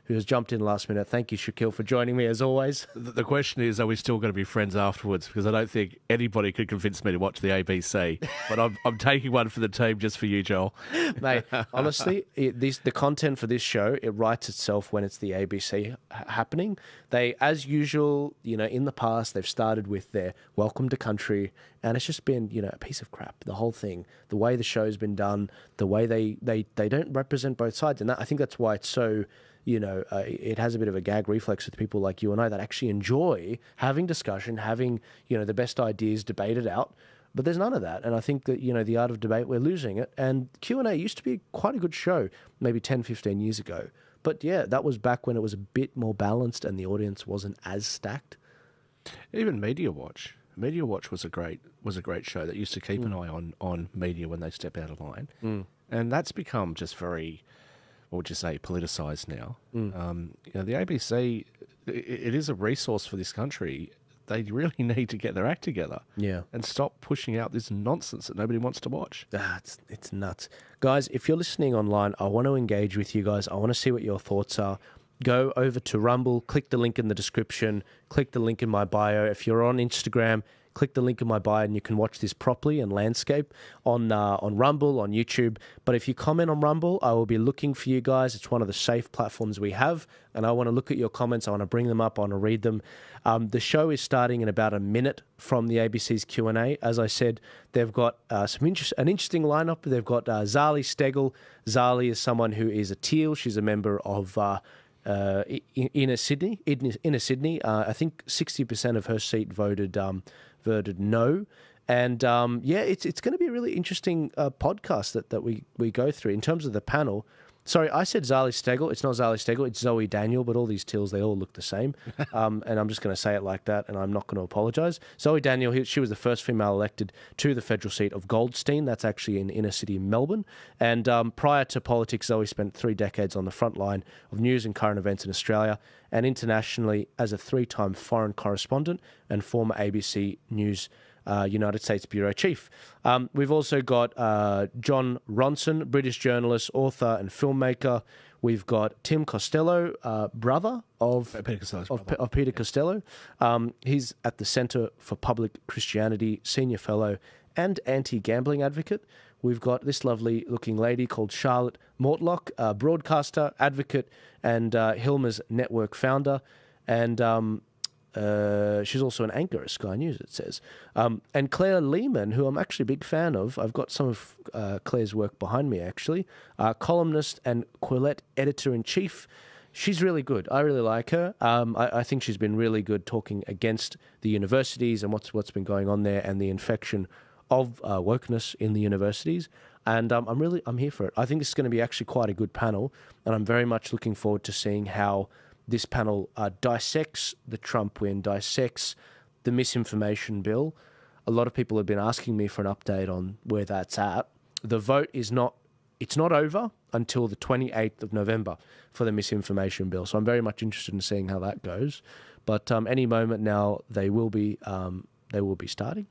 who has jumped in last minute. Thank you, Shakeel, for joining me as always. The question is, are we still going to be friends afterwards? Because I don't think anybody could convince me to watch the ABC. But I'm taking one for the team just for you, Joel. Mate, honestly, the content for this show, it writes itself when it's the ABC happening. They, as usual, in the past, they've started with their Welcome to Country, and it's just been, a piece of crap. The whole thing, the way the show's been done, the way they don't represent both sides. And I think that's why it's so, it has a bit of a gag reflex with people like you and I that actually enjoy having discussion, having, the best ideas debated out. But there's none of that. And I think that, the art of debate, we're losing it. And Q&A used to be quite a good show, maybe 10, 15 years ago. But yeah, that was back when it was a bit more balanced and the audience wasn't as stacked. Even Media Watch. Media Watch was a great show that used to keep an eye on media when they step out of line. And that's become just very, what would you say, politicised now. The ABC, it is a resource for this country. They really need to get their act together. Yeah. And stop pushing out this nonsense that nobody wants to watch. It's nuts. Guys, if you're listening online, I want to engage with you guys. I want to see what your thoughts are. Go over to Rumble, click the link in the description, click the link in my bio. If you're on Instagram, click the link in my bio and you can watch this properly in landscape on Rumble, on YouTube. But if you comment on Rumble, I will be looking for you guys. It's one of the safe platforms we have, and I want to look at your comments. I want to bring them up. I want to read them. The show is starting in about a minute from the ABC's Q&A. As I said, they've got an interesting lineup. They've got Zali Steggall. Zali is someone who is a Teal. She's a member of Inner Sydney. I think 60% of her seat voted no. And it's going to be a really interesting podcast that we go through in terms of the panel. Sorry, I said Zali Steggall. It's not Zali Steggall. It's Zoe Daniel, but all these Teals, they all look the same. And I'm just going to say it like that, and I'm not going to apologise. Zoe Daniel, she was the first female elected to the federal seat of Goldstein. That's actually in inner city Melbourne. And prior to politics, Zoe spent 3 decades on the front line of news and current events in Australia and internationally as a 3-time foreign correspondent and former ABC News United States Bureau Chief. We've also got John Ronson, British journalist, author and filmmaker. We've got Tim Costello, brother of Peter Costello. He's at the Centre for Public Christianity, senior fellow and anti-gambling advocate. We've got this lovely looking lady called Charlotte Mortlock, broadcaster, advocate and Hilmer's Network founder. And she's also an anchor at Sky News, it says. And Claire Lehman, who I'm actually a big fan of. I've got some of Claire's work behind me, actually. Columnist and Quillette editor-in-chief. She's really good. I really like her. I think she's been really good talking against the universities and what's been going on there and the infection of wokeness in the universities. And I'm here for it. I think this is going to be actually quite a good panel, and I'm very much looking forward to seeing how this panel dissects the Trump win, dissects the misinformation bill. A lot of people have been asking me for an update on where that's at. The vote it's not over until the 28th of November for the misinformation bill. So I'm very much interested in seeing how that goes. But any moment now, they will be starting.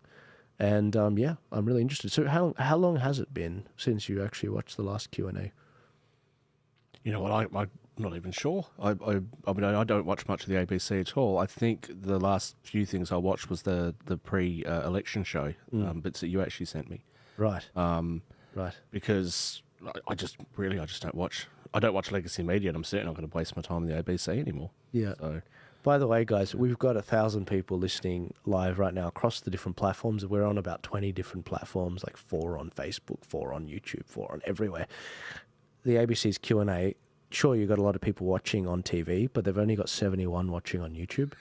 And I'm really interested. So how long has it been since you actually watched the last Q&A? You know what, I'm not even sure. I mean, I don't watch much of the ABC at all. I think the last few things I watched was the pre-election show, bits that you actually sent me. Right. Right. Because I just don't watch. I don't watch legacy media, and I'm certainly not going to waste my time in the ABC anymore. Yeah. So. By the way, guys, we've got 1,000 people listening live right now across the different platforms. We're on about 20 different platforms, like 4 on Facebook, 4 on YouTube, 4 on everywhere. The ABC's Q&A, sure, you've got a lot of people watching on TV, but they've only got 71 watching on YouTube.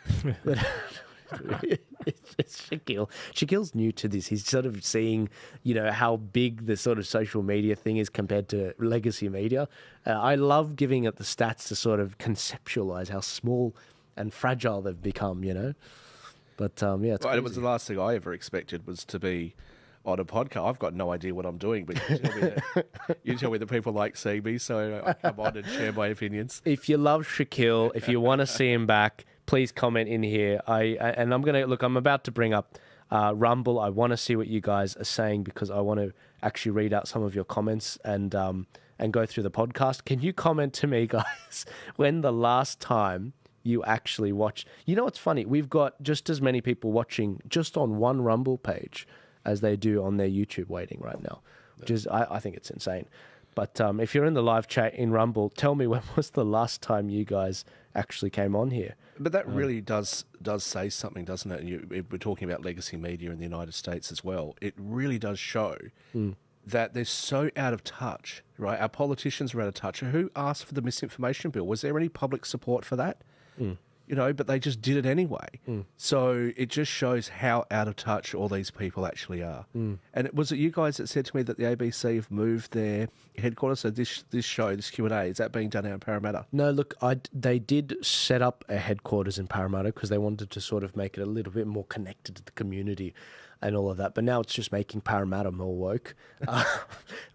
It's Shakeel. Shakeel's new to this. He's sort of seeing, how big the sort of social media thing is compared to legacy media. I love giving it the stats to sort of conceptualize how small and fragile they've become, But, yeah, it's it was the last thing I ever expected was to be on a podcast. I've got no idea what I'm doing, but you tell me that people like seeing me, so I come on and share my opinions. If you love Shakeel, if you want to see him back, please comment in here. I'm about to bring up Rumble. I want to see what you guys are saying because I want to actually read out some of your comments and and go through the podcast. Can you comment to me, guys, when the last time you actually watched? You know what's funny? We've got just as many people watching just on one Rumble page as they do on their YouTube waiting right now, which is, I think it's insane. But if you're in the live chat in Rumble, tell me when was the last time you guys actually came on here? But that really does say something, doesn't it? We're talking about legacy media in the United States as well. It really does show that they're so out of touch, right? Our politicians are out of touch. Who asked for the misinformation bill? Was there any public support for that? You know, but they just did it anyway. So it just shows how out of touch all these people actually are. And was it you guys that said to me that the ABC have moved their headquarters? So this show, this Q&A, is that being done out in Parramatta? No, look, they did set up a headquarters in Parramatta because they wanted to sort of make it a little bit more connected to the community and all of that. But now it's just making Parramatta more woke.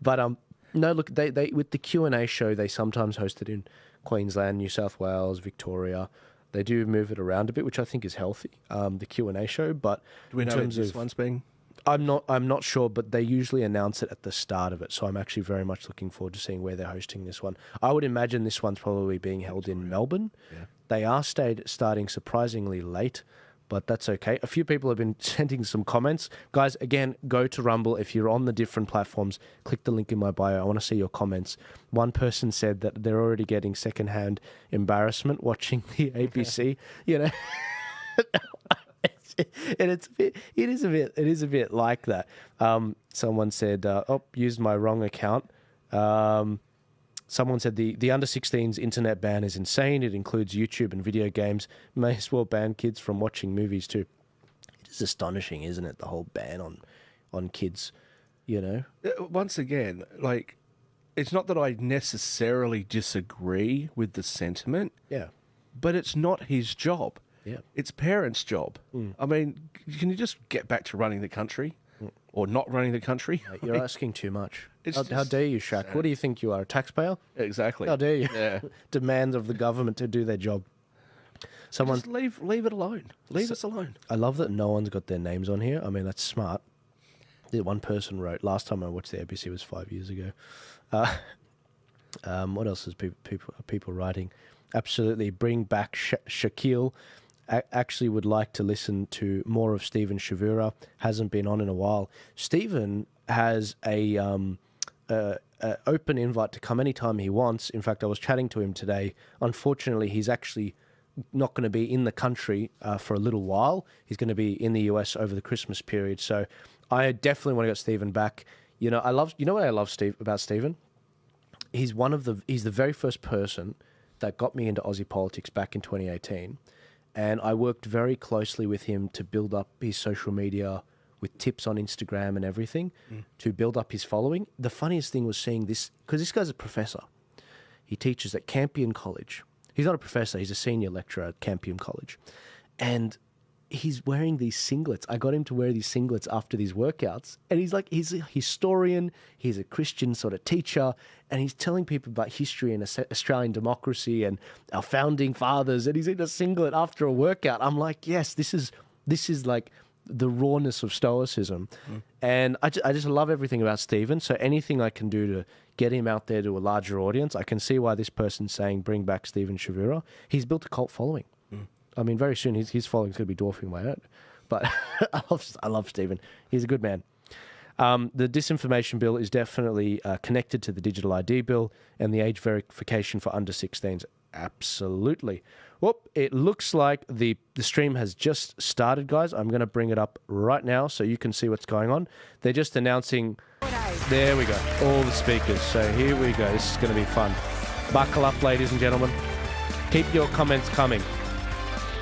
But no, look, they with the Q&A show, they sometimes host it in Queensland, New South Wales, Victoria. They do move it around a bit, which I think is healthy. The Q&A show, but do we know when this one's being? I'm not sure, but they usually announce it at the start of it. So I'm actually very much looking forward to seeing where they're hosting this one. I would imagine this one's probably being held in Melbourne. Yeah. They are starting surprisingly late, but that's okay. A few people have been sending some comments. Guys, again, go to Rumble. If you're on the different platforms, click the link in my bio. I want to see your comments. One person said that they're already getting secondhand embarrassment watching the ABC, you know. And it is a bit like that. Someone said, used my wrong account. Someone said the under-16s internet ban is insane. It includes YouTube and video games. May as well ban kids from watching movies too. It is astonishing, isn't it? The whole ban on kids, you know? Once again, like, it's not that I necessarily disagree with the sentiment. Yeah. But it's not his job. Yeah. It's parents' job. I mean, can you just get back to running the country? Or not running the country? You're asking too much. It's How dare you, Shaq? What do you think you are, a taxpayer? Exactly. How dare you? Yeah. Demands of the government to do their job. Someone Just leave it alone. Leave us alone. I love that no one's got their names on here. I mean, that's smart. One person wrote, last time I watched the ABC was 5 years ago. What else is people writing? Absolutely, bring back Shakeel. Actually would like to listen to more of Stephen Shavura. Hasn't been on in a while. Stephen has a open invite to come anytime he wants. In fact, I was chatting to him today. Unfortunately, he's actually not going to be in the country for a little while. He's going to be in the US over the Christmas period. So I definitely want to get Stephen back. You know what I love about Stephen? He's the very first person that got me into Aussie politics back in 2018. And I worked very closely with him to build up his social media with tips on Instagram and everything to build up his following. The funniest thing was seeing this, because this guy's a professor. He teaches at Campion College. He's not a professor, he's a senior lecturer at Campion College. And he's wearing these singlets. I got him to wear these singlets after these workouts. And he's a historian, he's a Christian sort of teacher, and he's telling people about history and Australian democracy and our founding fathers, and he's in a singlet after a workout. I'm like, yes, this is like the rawness of stoicism. And I just love everything about Stephen. So anything I can do to get him out there to a larger audience, I can see why this person's saying bring back Stephen Shavura. He's built a cult following. I mean, very soon his following's going to be dwarfing my own. But I love Stephen. He's a good man. The disinformation bill is definitely connected to the digital ID bill and the age verification for under 16s. Absolutely. Whoop, it looks like the stream has just started, guys. I'm going to bring it up right now so you can see what's going on. They're just announcing... There we go. All the speakers. So here we go. This is going to be fun. Buckle up, ladies and gentlemen. Keep your comments coming.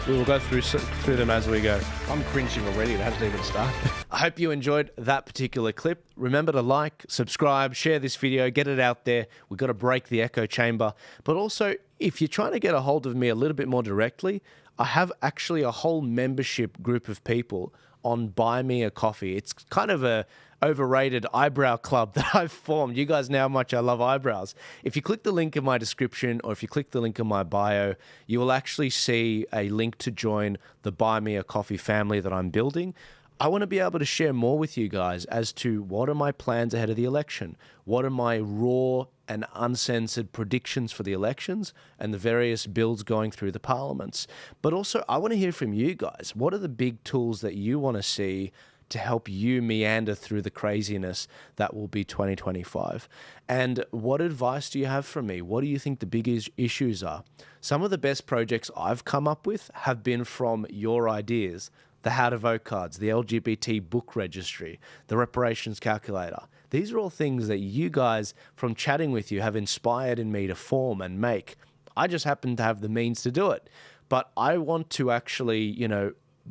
We will go through them as we go. I'm cringing already. It hasn't even started. I hope you enjoyed that particular clip. Remember to like, subscribe, share this video, get it out there. We've got to break the echo chamber. But also, if you're trying to get a hold of me a little bit more directly, I have actually a whole membership group of people on Buy Me a Coffee. It's kind of a overrated eyebrow club that I've formed. You guys know how much I love eyebrows. If you click the link in my description or if you click the link in my bio, you will actually see a link to join the Buy Me a Coffee family that I'm building. I want to be able to share more with you guys as to what are my plans ahead of the election? What are my raw and uncensored predictions for the elections and the various bills going through the parliaments. But also, I want to hear from you guys. What are the big tools that you want to see to help you meander through the craziness that will be 2025? And what advice do you have for me? What do you think the biggest issues are? Some of the best projects I've come up with have been from your ideas. The how to vote cards, the LGBT book registry, the reparations calculator. These are all things that you guys, from chatting with you, have inspired in me to form and make. I just happen to have the means to do it. But I want to actually,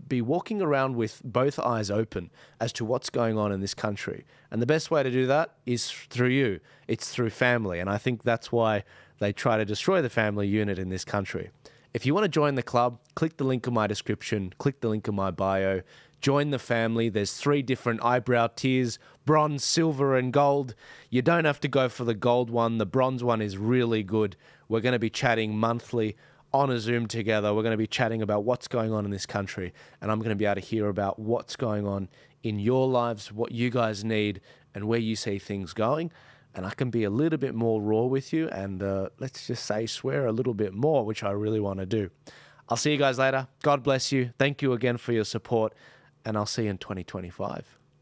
be walking around with both eyes open as to what's going on in this country. And the best way to do that is through you. It's through family. And I think that's why they try to destroy the family unit in this country. If you want to join the club, click the link in my description, click the link in my bio, join the family. There's 3 different eyebrow tiers, bronze, silver, and gold. You don't have to go for the gold one. The bronze one is really good. We're going to be chatting monthly on a Zoom together. We're going to be chatting about what's going on in this country, and I'm going to be able to hear about what's going on in your lives, what you guys need, and where you see things going. And I can be a little bit more raw with you and let's just say swear a little bit more, which I really want to do. I'll see you guys later. God bless you. Thank you again for your support, and I'll see you in 2025.